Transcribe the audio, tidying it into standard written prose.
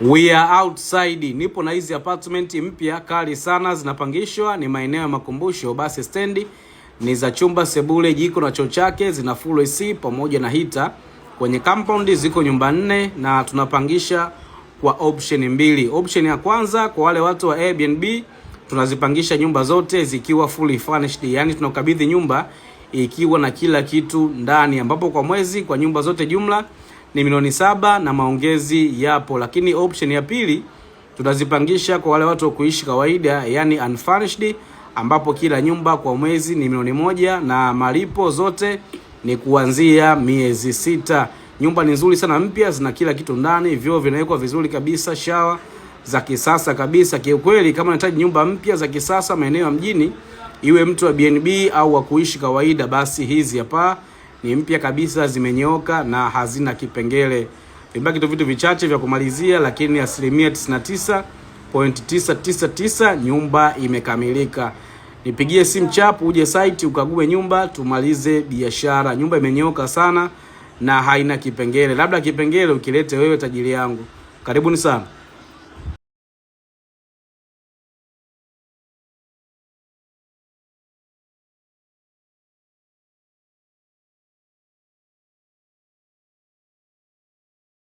We are outside. Nipo na hizi apartment mpya kali sana, zinapangishwa, ni maeneo ya Makumbusho basi stendi. Ni za chumba, sebule, jiko na choo chake, zina full AC pamoja na heater. Kwenye compound ziko nyumba 4 na tunapangisha kwa option mbili. Option ya kwanza kwa wale watu wa Airbnb, tunazipangisha nyumba zote zikiwa fully furnished, yani tunakabidhi nyumba ikiwa na kila kitu ndani, ambapo kwa mwezi kwa nyumba zote jumla ni milioni 7 na maongezi yapo. Lakini option ya pili tunazipangisha kwa wale watu wa kuishi kawaida, yani unfurnished, ambapo kila nyumba kwa mwezi ni milioni 1 na malipo zote ni kuanzia miezi 6. Nyumba ni nzuri sana mpya, zina kila kitu ndani, vyoo vinawekwa vizuri kabisa, shower za kisasa kabisa. Kiukweli kama unahitaji nyumba mpya za kisasa maeneo ya mjini, iwe mtu wa BNB au wa kuishi kawaida, basi hizi hapa ni mpya kabisa, zimenyooka na hazina kipengele. Vibaki tu vitu vichache vya kumalizia, lakini 99.999% nyumba imekamilika. Nipigie simu chapu uje site ukague nyumba tumalize biashara. Nyumba imenyooka sana na haina kipengele. Labda kipengele ukilete wewe tajiri yangu. Karibuni sana.